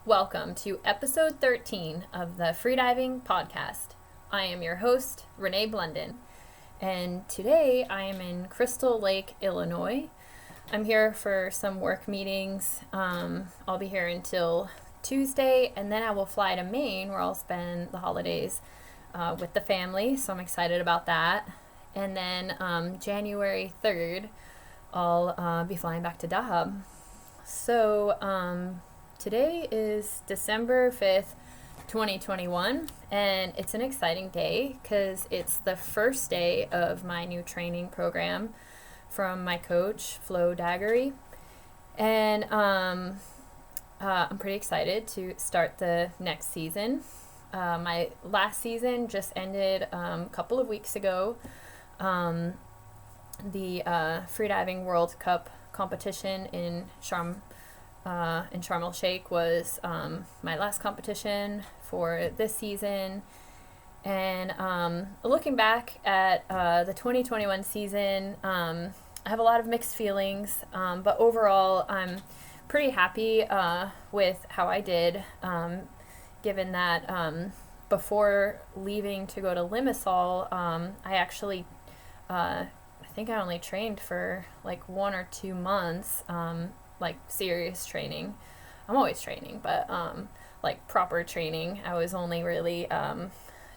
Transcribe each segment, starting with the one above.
Welcome to episode 13 of the Freediving podcast. I am your host, Renee Blunden, and today I am in Crystal Lake, Illinois. I'm here for some work meetings. I'll be here until Tuesday, and then I will fly to Maine, where I'll spend the holidays with the family, so I'm excited about that. And then January 3rd, I'll be flying back to Dahab. So today is December 5th, 2021, and it's an exciting day because it's the first day of my new training program from my coach, Florian Dagoury. And I'm pretty excited to start the next season. My last season just ended a couple of weeks ago. The Freediving World Cup competition in Sharm el Sheikh was my last competition for this season. And looking back at the 2021 season, I have a lot of mixed feelings, but overall I'm pretty happy with how I did, given that before leaving to go to Limassol, I actually, I think I only trained for like 1 or 2 months, like serious training. I'm always training, but like proper training, I was only really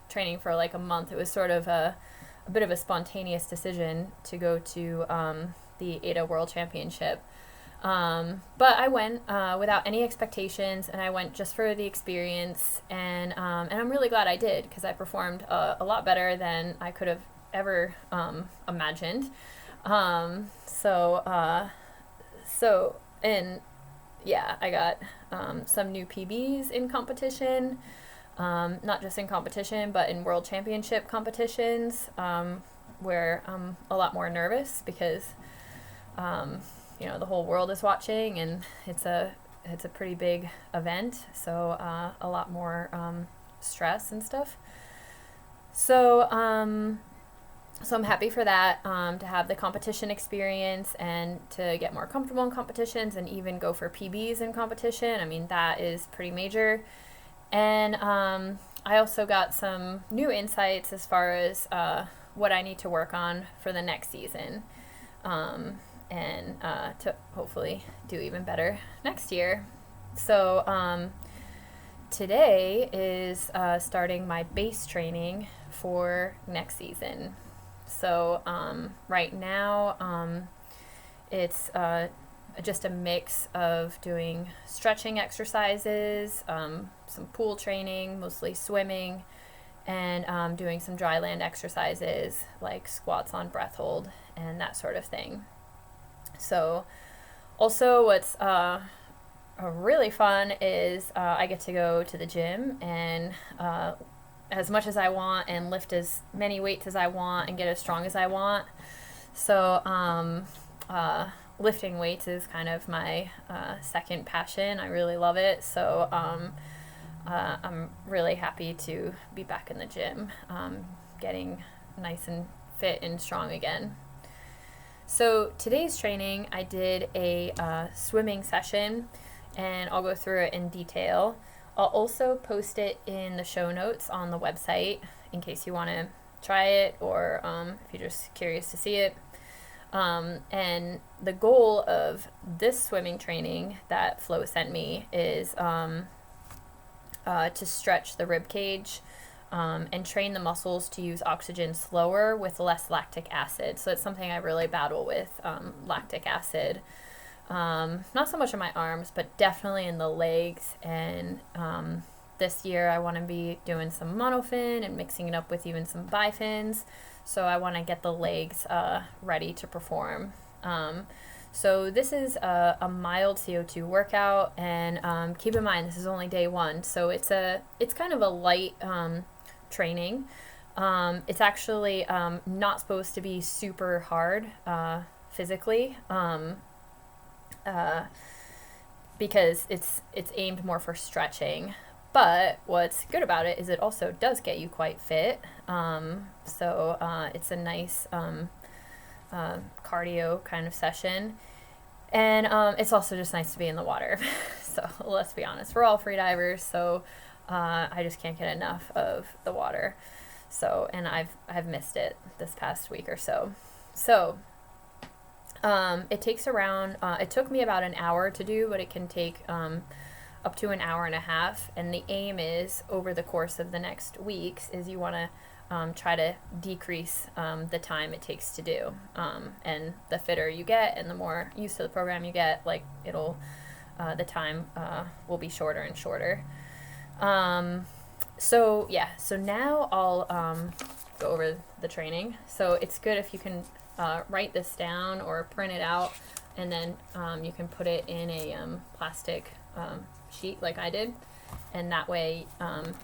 training for like a month. It was sort of a bit of a spontaneous decision to go to the ADA World Championship. But I went without any expectations, and I went just for the experience, and I'm really glad I did, because I performed a lot better than I could have ever imagined. And yeah, I got some new PBs in competition, not just in competition, but in world championship competitions, where I'm a lot more nervous because, the whole world is watching, and it's a pretty big event, so a lot more stress and stuff. So I'm happy for that, to have the competition experience and to get more comfortable in competitions and even go for PBs in competition. I mean, that is pretty major. And I also got some new insights as far as what I need to work on for the next season, and to hopefully do even better next year. So today is starting my base training for next season. So right now it's just a mix of doing stretching exercises, some pool training, mostly swimming, and doing some dry land exercises like squats on breath hold and that sort of thing. So also what's really fun is I get to go to the gym and as much as I want and lift as many weights as I want and get as strong as I want. So lifting weights is kind of my second passion. I really love it. So I'm really happy to be back in the gym, getting nice and fit and strong again. So today's training, I did a swimming session, and I'll go through it in detail. I'll also post it in the show notes on the website in case you want to try it, or if you're just curious to see it. And the goal of this swimming training that Flo sent me is to stretch the ribcage and train the muscles to use oxygen slower with less lactic acid. So it's something I really battle with, lactic acid. Not so much in my arms, but definitely in the legs. And this year I want to be doing some monofin and mixing it up with even some bifins. So I want to get the legs ready to perform. So this is a mild CO2 workout, and keep in mind this is only day one. So it's kind of a light training. It's actually not supposed to be super hard physically. Because it's aimed more for stretching. But what's good about it is it also does get you quite fit. So it's a nice cardio kind of session. And it's also just nice to be in the water. So let's be honest, we're all free divers, so I just can't get enough of the water. So, and I've missed it this past week or so. So it takes around, it took me about an hour to do, but it can take up to an hour and a half. And the aim is, over the course of the next weeks, is you want to try to decrease the time it takes to do. And the fitter you get and the more used to the program you get, like it'll, the time will be shorter and shorter. So now I'll go over the training. So it's good if you can write this down or print it out, and then you can put it in a plastic sheet like I did, and that way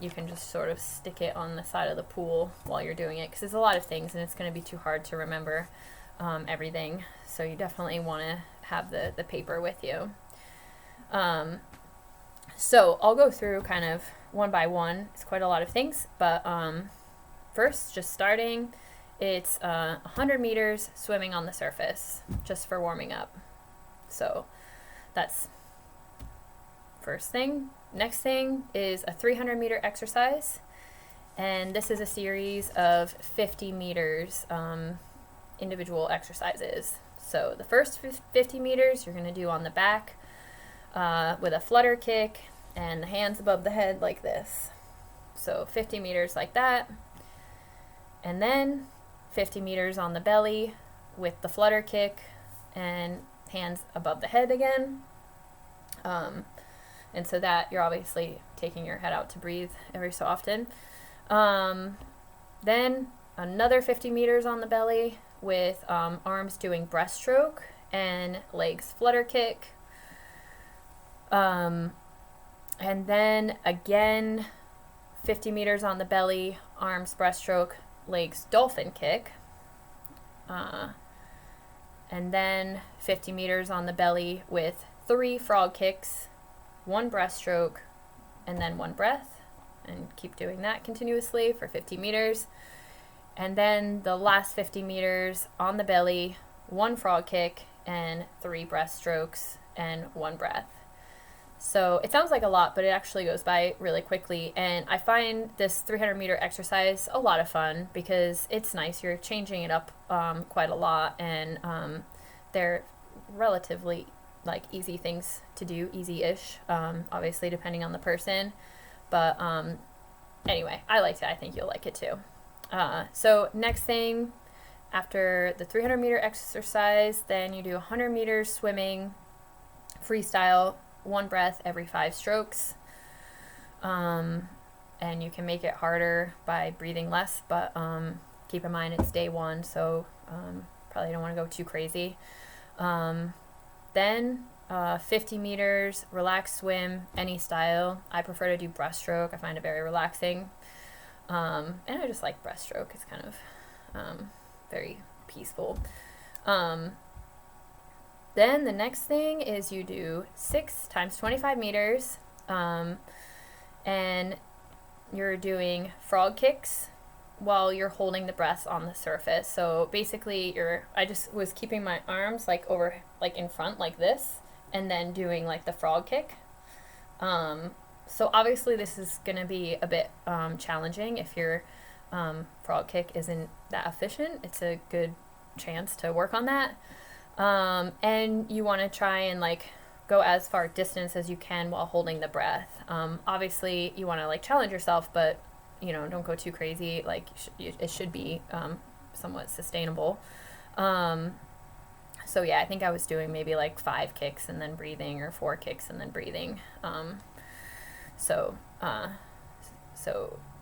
you can just sort of stick it on the side of the pool while you're doing it, because there's a lot of things and it's going to be too hard to remember everything. So you definitely want to have the paper with you. So I'll go through kind of one by one. It's quite a lot of things, but first, just starting, it's 100 meters swimming on the surface, just for warming up. So that's first thing. Next thing is a 300 meter exercise, and this is a series of 50 meters individual exercises. So the first 50 meters you're going to do on the back with a flutter kick and the hands above the head like this. So 50 meters like that, and then 50 meters on the belly with the flutter kick and hands above the head again. And so that you're obviously taking your head out to breathe every so often. Then another 50 meters on the belly with arms doing breaststroke and legs flutter kick. And then again, 50 meters on the belly, arms breaststroke, legs dolphin kick. And then 50 meters on the belly with 3 frog kicks, 1 breaststroke, and then 1 breath, and keep doing that continuously for 50 meters. And then the last 50 meters on the belly, 1 frog kick and 3 breaststrokes and 1 breath. So it sounds like a lot, but it actually goes by really quickly. And I find this 300 meter exercise a lot of fun because it's nice. You're changing it up quite a lot, and they're relatively like easy things to do, easy-ish, obviously depending on the person. But anyway, I liked it. I think you'll like it too. So next thing, after the 300 meter exercise, then you do 100 meters swimming, freestyle, 1 breath every 5 strokes. And you can make it harder by breathing less, but keep in mind it's day 1, so probably don't want to go too crazy. Then 50 meters, relaxed swim, any style. I prefer to do breaststroke. I find it very relaxing. And I just like breaststroke. It's kind of very peaceful. Then the next thing is you do 6 times 25 meters, and you're doing frog kicks while you're holding the breath on the surface. So basically I just was keeping my arms like over, like in front like this, and then doing like the frog kick. So obviously this is going to be a bit challenging if your frog kick isn't that efficient. It's a good chance to work on that. And you want to try and like go as far distance as you can while holding the breath. Obviously you want to like challenge yourself, but don't go too crazy. Like it should be somewhat sustainable. So yeah, I think I was doing maybe like 5 kicks and then breathing, or 4 kicks and then breathing. So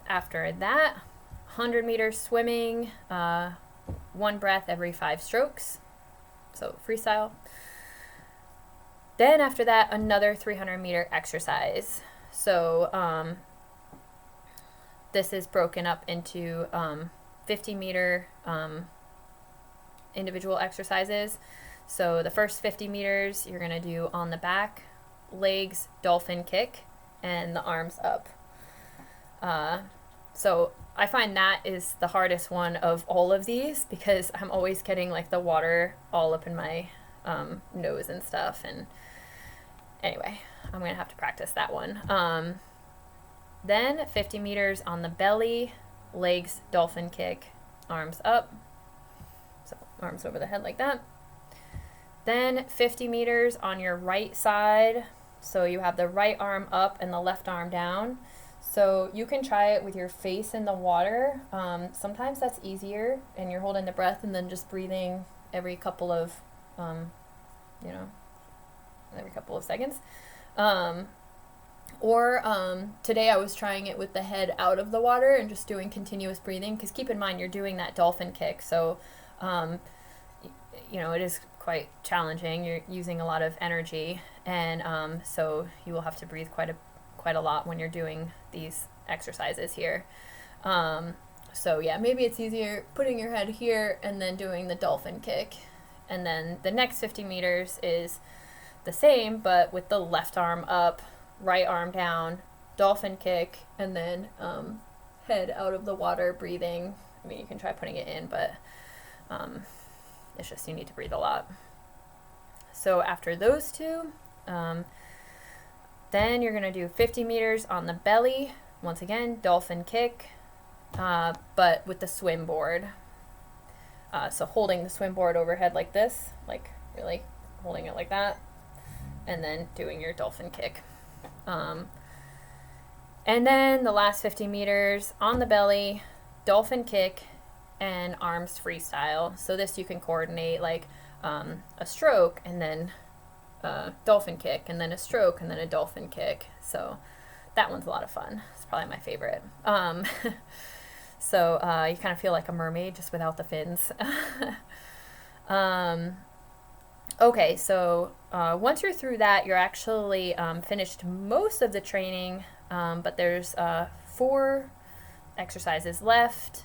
after that, 100 meters swimming, 1 breath every 5 strokes. So freestyle. Then after that, another 300 meter exercise. So this is broken up into 50 meter individual exercises. So the first 50 meters you're going to do on the back, legs dolphin kick, and the arms up. So I find that is the hardest one of all of these because I'm always getting like the water all up in my nose and stuff. And anyway, I'm going to have to practice that one. Then 50 meters on the belly, legs dolphin kick, arms up. So arms over the head like that. Then 50 meters on your right side. So you have the right arm up and the left arm down. So you can try it with your face in the water. Sometimes that's easier and you're holding the breath and then just breathing every couple of, every couple of seconds. Or today I was trying it with the head out of the water and just doing continuous breathing, because keep in mind you're doing that dolphin kick, so it is quite challenging. You're using a lot of energy, and so you will have to breathe quite a lot when you're doing these exercises here. So yeah, maybe it's easier putting your head here and then doing the dolphin kick, and then the next 50 meters is the same but with the left arm up, right arm down, dolphin kick, and then head out of the water, breathing. I mean, you can try putting it in, but it's just you need to breathe a lot. So after those two, then you're going to do 50 meters on the belly. Once again, dolphin kick, but with the swim board. So holding the swim board overhead like this, like really holding it like that, and then doing your dolphin kick. And then the last 50 meters on the belly, dolphin kick, and arms freestyle. So this you can coordinate like a stroke and then dolphin kick, and then a stroke and then a dolphin kick. So that one's a lot of fun. It's probably my favorite. So you kind of feel like a mermaid just without the fins. Okay, so once you're through that, you're actually finished most of the training, but there's 4 exercises left.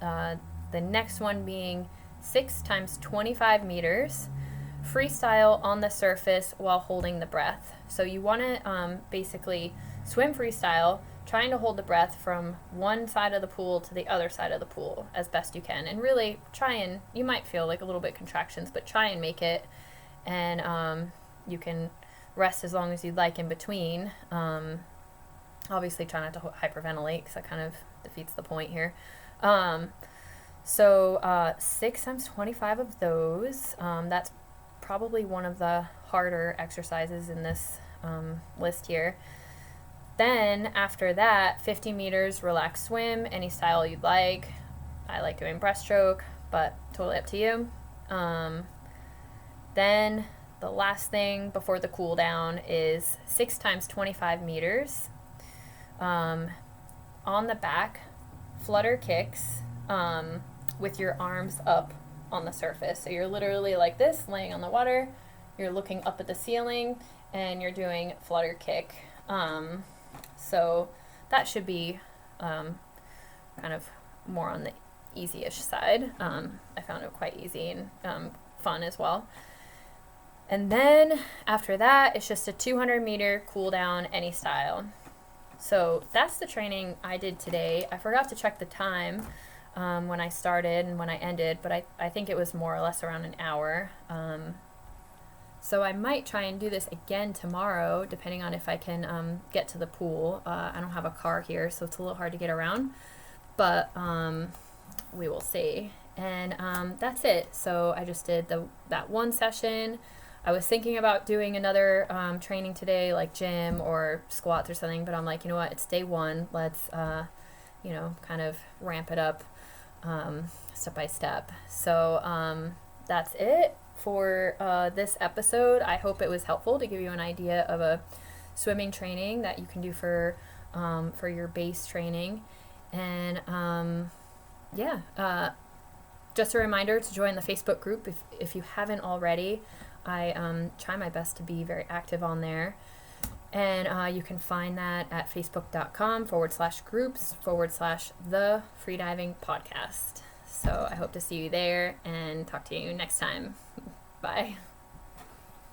The next one being 6 times 25 meters, freestyle on the surface while holding the breath. So you want to basically swim freestyle, trying to hold the breath from one side of the pool to the other side of the pool as best you can. And really you might feel like a little bit contractions, but try and make it. And you can rest as long as you'd like in between. Obviously try not to hyperventilate, because that kind of defeats the point here. So 6 times 25 of those. That's probably one of the harder exercises in this list here. Then after that, 50 meters relaxed swim, any style you'd like. I like doing breaststroke, but totally up to you. Then the last thing before the cool down is 6 times 25 meters. On the back, flutter kicks with your arms up on the surface. So you're literally like this, laying on the water. You're looking up at the ceiling, and you're doing flutter kick. So that should be kind of more on the easy-ish side. I found it quite easy and fun as well. And then after that, it's just a 200-meter cool down, any style. So that's the training I did today. I forgot to check the time when I started and when I ended, but I think it was more or less around an hour. So I might try and do this again tomorrow, depending on if I can get to the pool. I don't have a car here, so it's a little hard to get around, but we will see. And that's it. So I just did that one session. I was thinking about doing another training today, like gym or squats or something, but I'm like, you know what, it's day one. Let's, kind of ramp it up step by step. So that's it for this episode. I hope it was helpful to give you an idea of a swimming training that you can do for your base training. And just a reminder to join the Facebook group if you haven't already. I try my best to be very active on there. And you can find that at facebook.com/groups/the Freediving Podcast. So I hope to see you there and talk to you next time. Bye.